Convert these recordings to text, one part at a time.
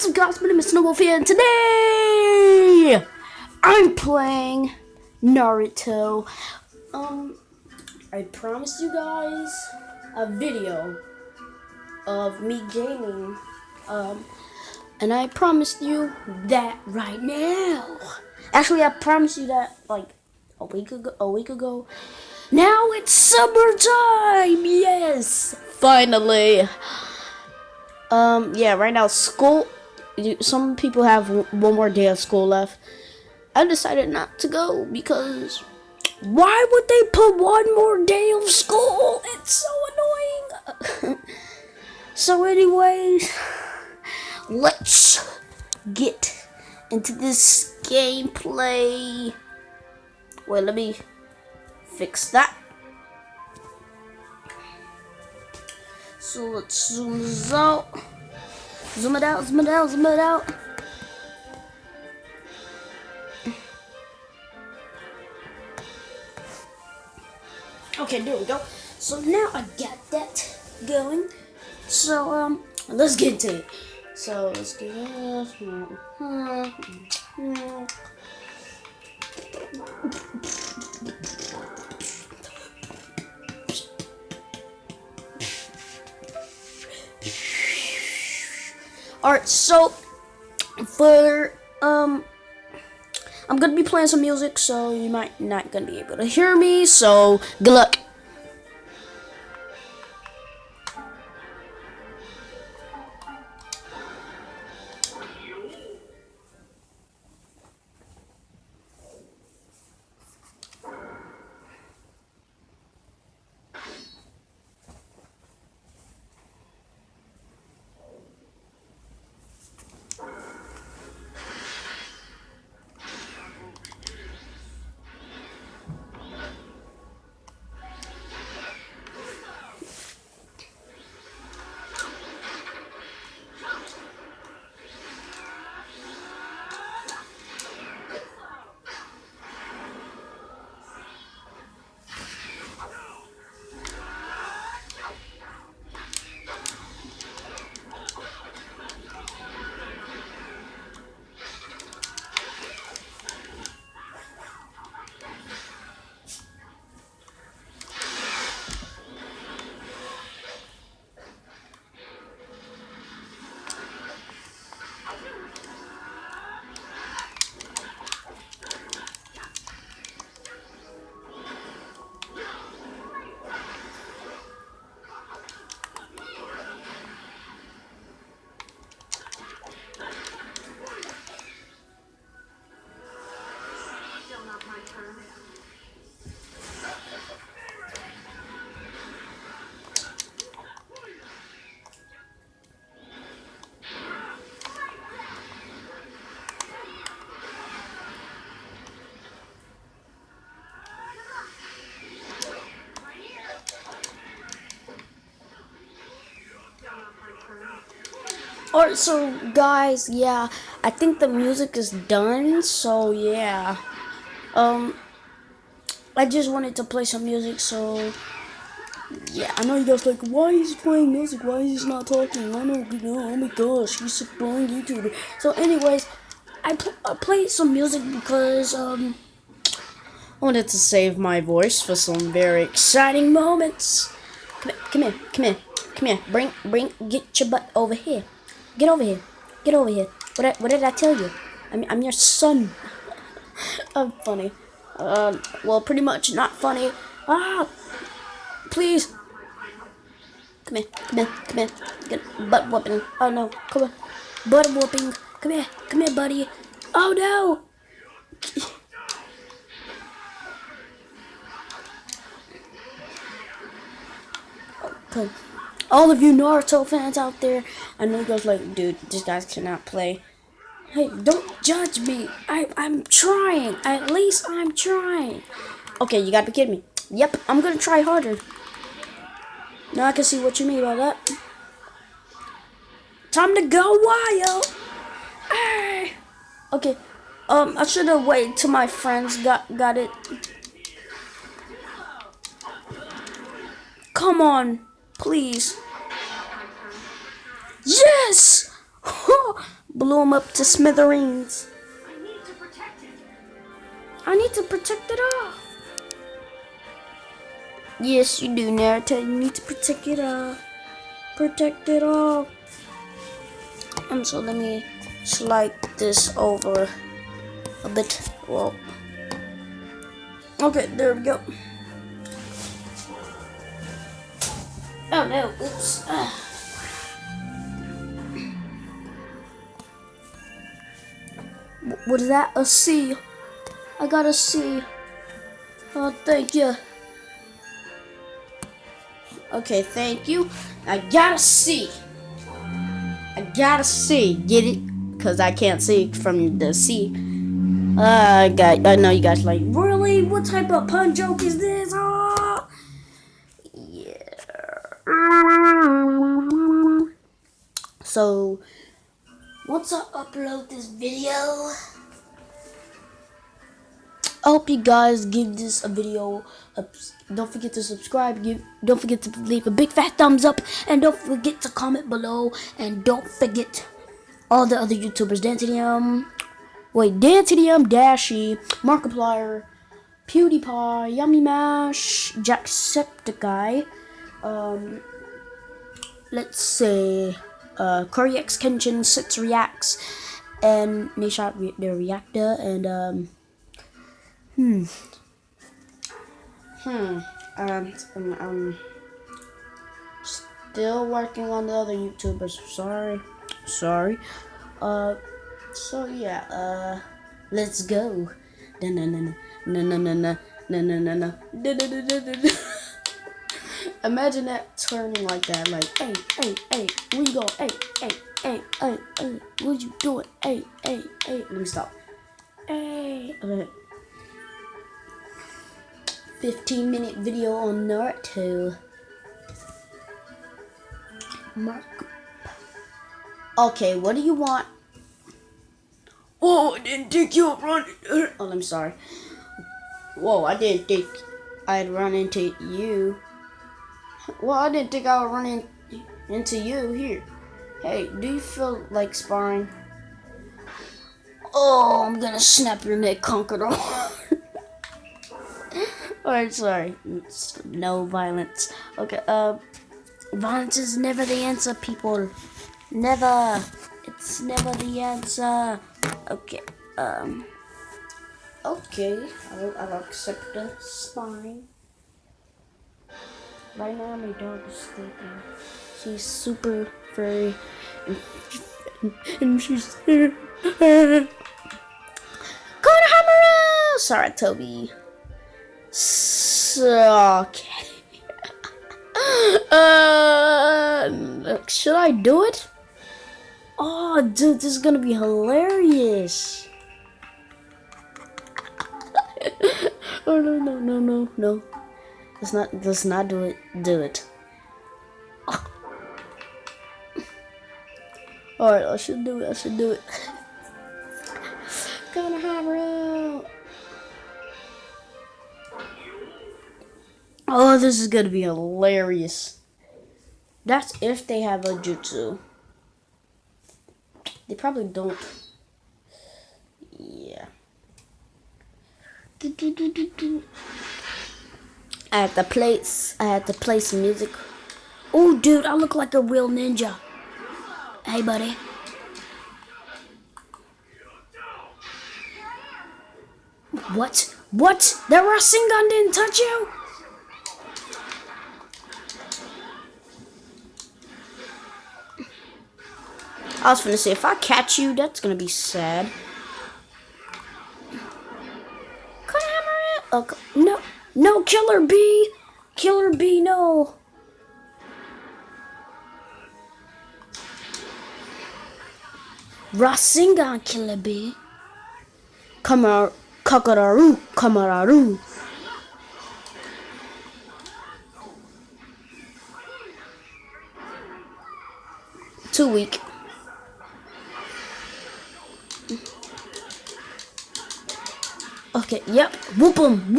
What's up guys, my name is Snowball and today I'm playing Naruto. I promised you guys a video of me gaming. And I promised you that right now. Actually, I promised you that like a week ago. Now it's summertime. Yes, finally. Yeah, right now school. Some people have one more day of school left. I decided not to go because why would they put one more day of school? It's so annoying. So, anyways, let's get into this gameplay. Wait, let me fix that. So let's zoom this out. Zoom it out, zoom it out, zoom it out. Okay, there we go. So now I got that going. So let's get into it. So let's get this. Alright, so for I'm gonna be playing some music, so you might not gonna be able to hear me, so good luck. Alright, so guys, yeah, I think the music is done, so yeah. I just wanted to play some music, so yeah. I know you guys like, why is he playing music? Why is he not talking? I know, oh my gosh, he's a boring YouTuber. So anyways, I played some music because I wanted to save my voice for some very exciting moments. Come here, come here, come here. Get your butt over here. Get over here. Get over here. What did I tell you? I'm your son. I'm funny. Well, pretty much not funny. Ah, please. Come here. Come here. Come here. Get butt whooping. Oh no. Come on. Butt whooping. Come here. Come here, buddy. Oh no. Okay. All of you Naruto fans out there, I know you guys like, dude, these guys cannot play. Hey, don't judge me. I'm trying. At least I'm trying. Okay, you gotta be kidding me. Yep, I'm gonna try harder. Now I can see what you mean by that. Time to go wild. Hey. Okay. I should have waited till my friends got it. Come on, please. Yes! blew him up to smithereens. I need to protect it. I need to protect it all. Yes, you do, Naruto. You need to protect it all. Protect it all. And so let me slide this over a bit. Well, okay, there we go. Oh no, oops. What is that? A C. I got a C. Oh, thank you. Okay, thank you. I got a C. I got a C. Get it? Because I can't see from the C. I know you guys like, really? What type of pun joke is this? Oh! Yeah. So, once I upload this video, I hope you guys give this a video. Don't forget to subscribe. Don't forget to leave a big fat thumbs up. And don't forget to comment below. And don't forget all the other YouTubers. Dantinium, Dashi, Markiplier, PewDiePie, Yummy Mash, Jacksepticeye, let's say, Koreax Kenshin, Sits Reacts, and Nishot the Reactor, and, still working on the other YouTubers. Sorry. So yeah, let's go. Imagine that turning like that, like, hey, where you go? Hey, what you doing? Hey, let me stop. Hey, 15-minute video on Naruto. Mark. Okay, what do you want? Oh, I didn't think you would run. Oh, I'm sorry. Whoa, I didn't think I'd run into you. Well, I didn't think I would run into you here. Hey, do you feel like sparring? Oh, I'm gonna snap your neck, Conqueror. Alright, sorry. No violence. Okay, violence is never the answer, people. Never. It's never the answer. Okay, okay, I'll accept the sparring. Right now, my dog is sleeping. She's super furry, and she's Konohamaru! Sorry, Toby. Okay. Should I do it? Oh, dude, this is gonna be hilarious. Oh, no. Let's not do it. Do it. Alright, I should do it. Konohamaru! Oh, this is gonna be hilarious. That's if they have a jutsu. They probably don't. Yeah. I had to play some music. Oh, dude, I look like a real ninja. Hey, buddy. What? That Rasengan didn't touch you? I was gonna say, if I catch you, that's gonna be sad. Oh, no, Killer B, no. Rasengan, Killer B. Kamararu. Too weak. Okay, yep. Whoop him.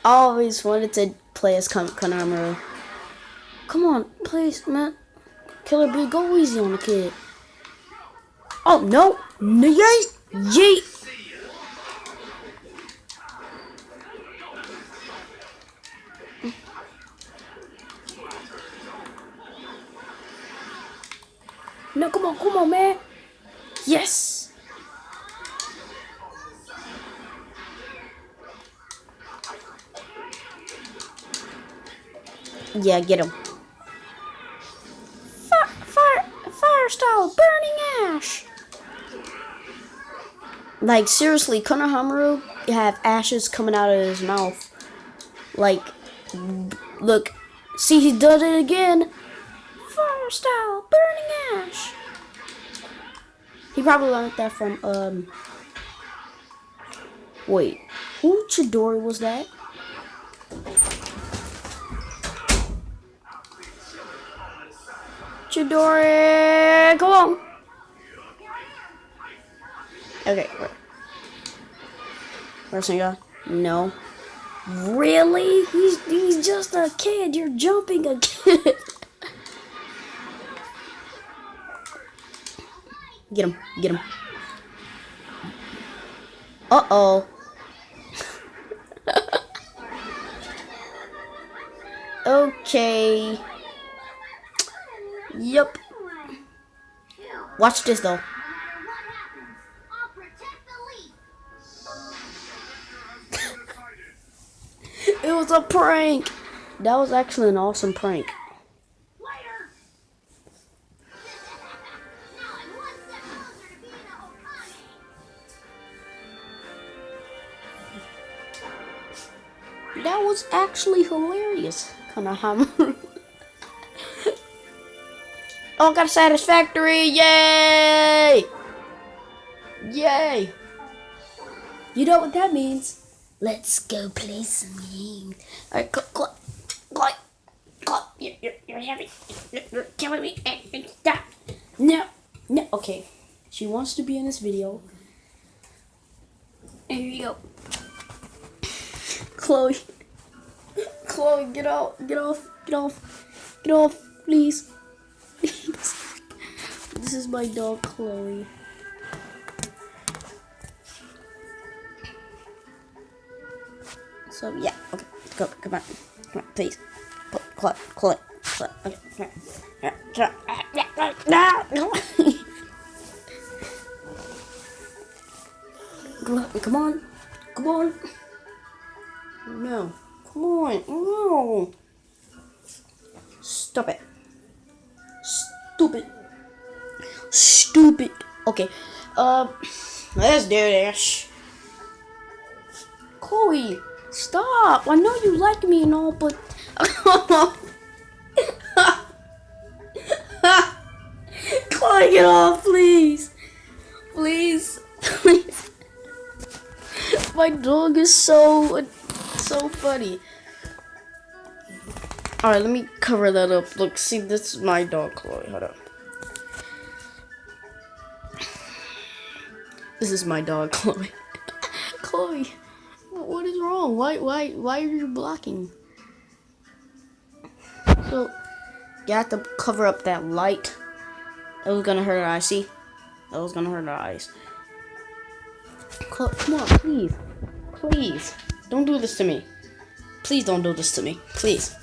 I always wanted to play as Konohamaru. Come on, please, man. Killer B, go easy on the kid. Oh, no. Yeet. Yeet. No, come on, man. Yes. Yeah, get him. Fire style, burning ash. Like, seriously, Konohamaru have ashes coming out of his mouth. Like, look. See, he did it again. Fire style, burning ash. He probably learned that from, wait. Who Chidori was that? Chidori, come on. Okay, where's he go? No. Really? He's just a kid. You're jumping a kid. Get him. Get him. Uh-oh. Okay. Yup. Watch this though. It was a prank. That was actually an awesome prank. That was actually hilarious. Konohamaru. Oh, got a satisfactory! Yay! Yay! You know what that means? Let's go play some games. Alright, Cloy. You're heavy. You're killing me. Stop. No. Okay. She wants to be in this video. Here you go. Chloe, get off, please. This is my dog, Chloe. So yeah, okay, come on, please, Chloe. Okay, come on. No, come on, no. Stop it. Stupid. Okay, let's do this. Chloe, stop. I know you like me and all, but Chloe, get off, please. My dog is so funny. Alright, let me cover that up. Look, see, this is my dog, Chloe. Hold up. This is my dog, Chloe. Chloe, what is wrong? Why are you blocking? So, you have to cover up that light. That was gonna hurt our eyes, see? That was gonna hurt our eyes. Chloe, come on, please. Don't do this to me. Please don't do this to me. Please.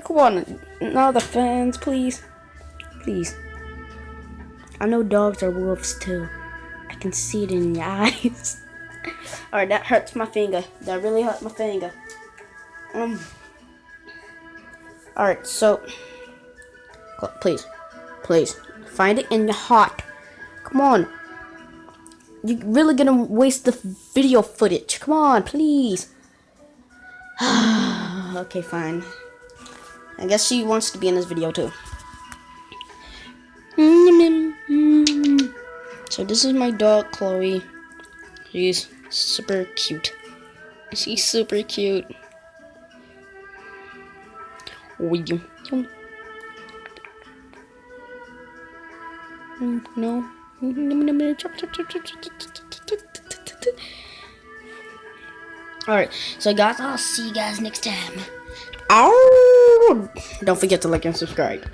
Come on, now the fans, please. I know dogs are wolves too. I can see it in your eyes. Alright, that hurts my finger. That really hurt my finger. Alright, so please. Find it in your heart. Come on. You're really gonna waste the video footage. Come on, please. Okay, fine. I guess she wants to be in this video too. So this is my dog, Chloe. She's super cute. No. Alright, so guys, I'll see you guys next time. Ow! Don't forget to like and subscribe.